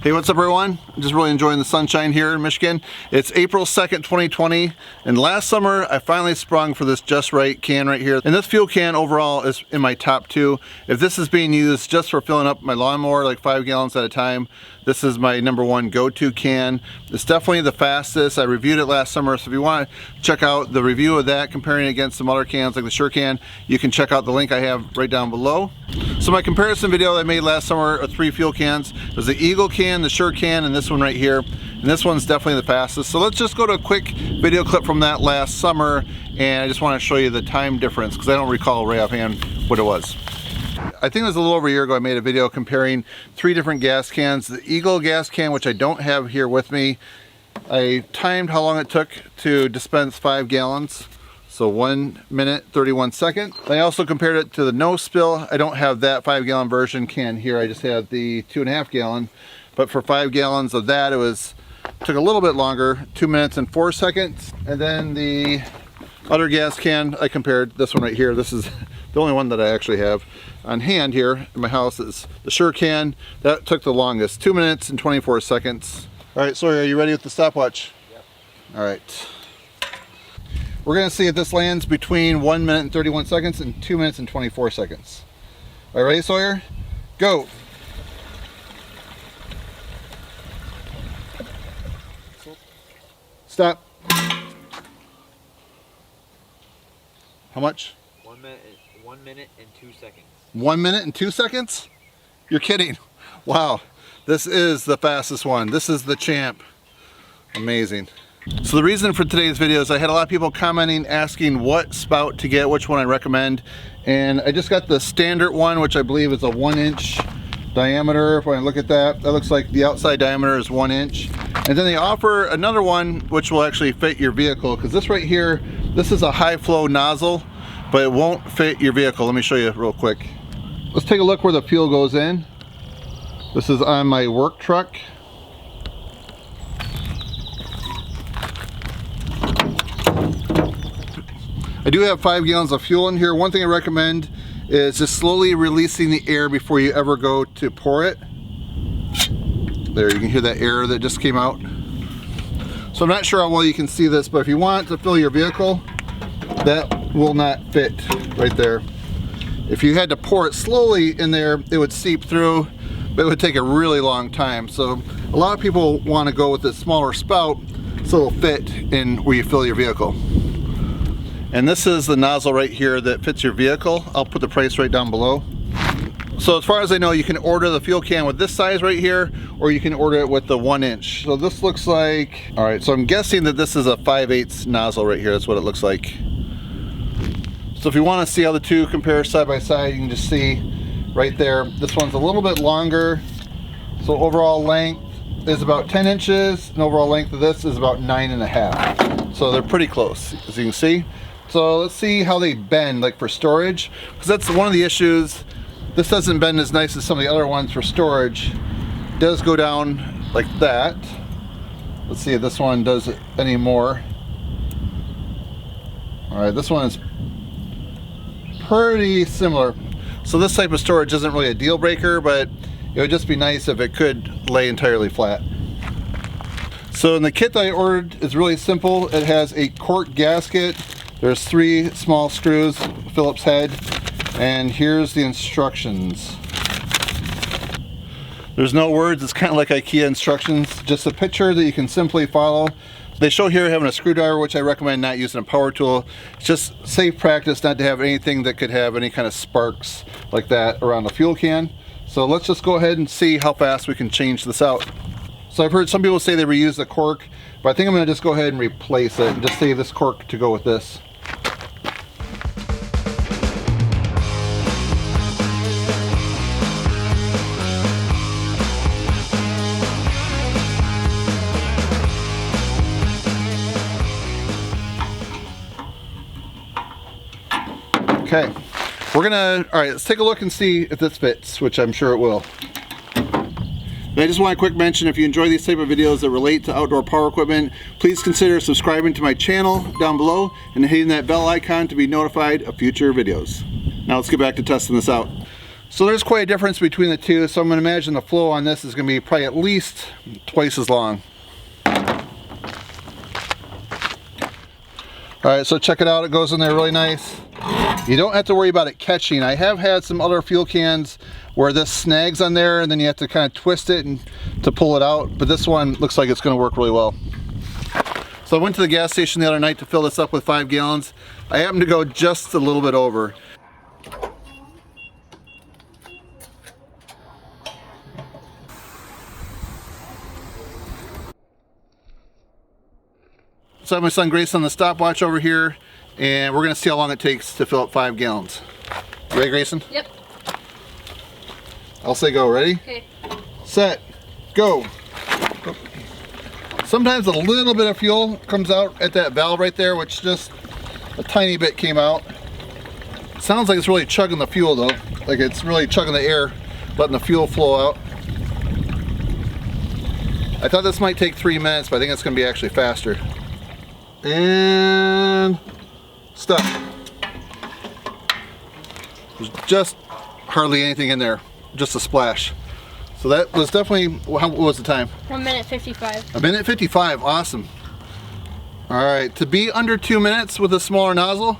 Hey, what's up everyone? I'm just really enjoying the sunshine here in Michigan. It's April 2nd, 2020, and last summer I finally sprung for this Justrite can right here. And this fuel can overall is in my top 2. If this is being used just for filling up my lawnmower like 5 gallons at a time, this is my #1 go-to can. It's definitely the fastest. I reviewed it last summer, so if you want to check out the review of that, comparing it against some other cans like the SureCan, you can check out the link I have right down below. So my comparison video I made last summer of 3 fuel cans was the Eagle can, the SureCan, and this one right here. And this one's definitely the fastest. So let's just go to a quick video clip from that last summer, and I just want to show you the time difference because I don't recall right offhand what it was. I think it was a little over a year ago I made a video comparing 3 different gas cans. The Eagle gas can, which I don't have here with me, I timed how long it took to dispense 5 gallons. So 1 minute, 31 seconds. I also compared it to the No-Spil. I don't have that 5 gallon version can here. I just have the 2.5 gallon. But for 5 gallons of that, took a little bit longer, 2 minutes and 4 seconds. And then the other gas can, I compared this one right here. This is the only one that I actually have on hand here in my house. Is the SureCan. That took the longest, 2 minutes and 24 seconds. All right, Sawyer, are you ready with the stopwatch? Yep. All right. We're gonna see if this lands between 1 minute and 31 seconds and 2 minutes and 24 seconds. All right, ready, Sawyer? Go. Stop. How much? 1 minute and 2 seconds. 1 minute and 2 seconds? You're kidding. Wow, this is the fastest one. This is the champ. Amazing. So the reason for today's video is I had a lot of people commenting, asking what spout to get, which one I recommend. And I just got the standard one, which I believe is a 1-inch diameter. If I look at that, that looks like the outside diameter is 1 inch. And then they offer another one which will actually fit your vehicle, because this right here, this is a high flow nozzle, but it won't fit your vehicle. Let me show you real quick. Let's take a look where the fuel goes in. This is on my work truck. I do have 5 gallons of fuel in here. One thing I recommend is just slowly releasing the air before you ever go to pour it. There, you can hear that air that just came out. So I'm not sure how well you can see this, but if you want to fill your vehicle, that will not fit right there. If you had to pour it slowly in there, it would seep through, but it would take a really long time. So a lot of people want to go with this smaller spout so it'll fit in where you fill your vehicle. And this is the nozzle right here that fits your vehicle. I'll put the price right down below. So as far as I know, you can order the fuel can with this size right here, or you can order it with the 1 inch. So this looks like, all right, so I'm guessing that this is a 5/8 nozzle right here. That's what it looks like. So if you want to see how the two compare side by side, you can just see right there. This one's a little bit longer. So overall length is about 10 inches, and overall length of this is about 9.5. So they're pretty close, as you can see. So let's see how they bend, like for storage, because that's one of the issues. This doesn't bend as nice as some of the other ones for storage. It does go down like that. Let's see if this one does it anymore. All right, this one is pretty similar. So this type of storage isn't really a deal breaker, but it would just be nice if it could lay entirely flat. So in the kit that I ordered is really simple. It has a cork gasket. There's 3 small screws, Phillips head, and here's the instructions. There's no words, it's kind of like IKEA instructions, just a picture that you can simply follow. They show here having a screwdriver, which I recommend not using a power tool. It's just safe practice not to have anything that could have any kind of sparks like that around the fuel can. So let's just go ahead and see how fast we can change this out. So I've heard some people say they reuse the cork, but I think I'm going to just go ahead and replace it and just save this cork to go with this. Okay, all right, let's take a look and see if this fits, which I'm sure it will. And I just want a quick mention, if you enjoy these type of videos that relate to outdoor power equipment, please consider subscribing to my channel down below and hitting that bell icon to be notified of future videos. Now let's get back to testing this out. So there's quite a difference between the two, so I'm going to imagine the flow on this is going to be probably at least twice as long. Alright, so check it out, it goes in there really nice. You don't have to worry about it catching. I have had some other fuel cans where this snags on there and then you have to kind of twist it and to pull it out, but this one looks like it's going to work really well. So I went to the gas station the other night to fill this up with 5 gallons. I happened to go just a little bit over. So I have my son Grace on the stopwatch over here, and we're going to see how long it takes to fill up 5 gallons. You ready, Grayson? Yep. I'll say go. Ready? Okay. Set. Go. Sometimes a little bit of fuel comes out at that valve right there, which just a tiny bit came out. It sounds like it's really chugging the fuel though. Like it's really chugging the air, letting the fuel flow out. I thought this might take 3 minutes, but I think it's going to be actually faster. And stop. There's just hardly anything in there, just a splash. So that was definitely, what was the time? 1 minute 55. 1 minute 55, awesome. All right, to be under 2 minutes with a smaller nozzle,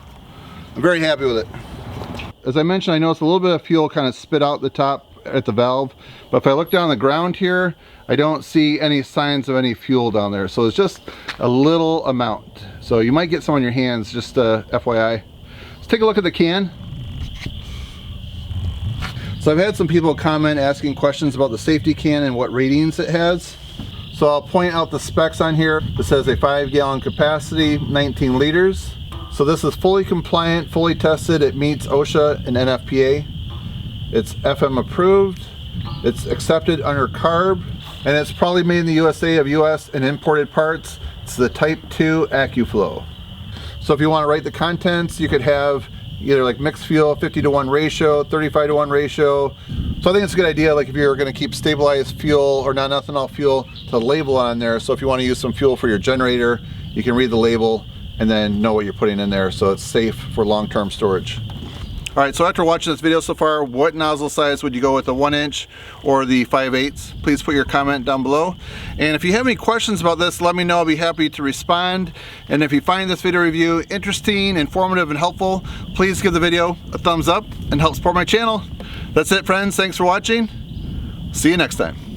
I'm very happy with it. As I mentioned, I noticed a little bit of fuel kind of spit out the top at the valve, but if I look down the ground here, I don't see any signs of any fuel down there. So it's just a little amount. So you might get some on your hands, just FYI. Let's take a look at the can. So I've had some people comment asking questions about the safety can and what ratings it has. So I'll point out the specs on here. It says a 5 gallon capacity, 19 liters. So this is fully compliant, fully tested. It meets OSHA and NFPA. It's FM approved. It's accepted under Carb, and it's probably made in the USA of US and imported parts. It's the Type 2 AccuFlow. So if you want to write the contents, you could have either like mixed fuel, 50-to-1 ratio, 35-to-1 ratio. So I think it's a good idea, like if you're going to keep stabilized fuel or non-ethanol fuel, to label on there. So if you want to use some fuel for your generator, you can read the label and then know what you're putting in there, so it's safe for long-term storage. All right, so after watching this video so far, what nozzle size would you go with, the 1-inch or the 5/8? Please put your comment down below. And if you have any questions about this, let me know. I'll be happy to respond. And if you find this video review interesting, informative, and helpful, please give the video a thumbs up and help support my channel. That's it, friends. Thanks for watching. See you next time.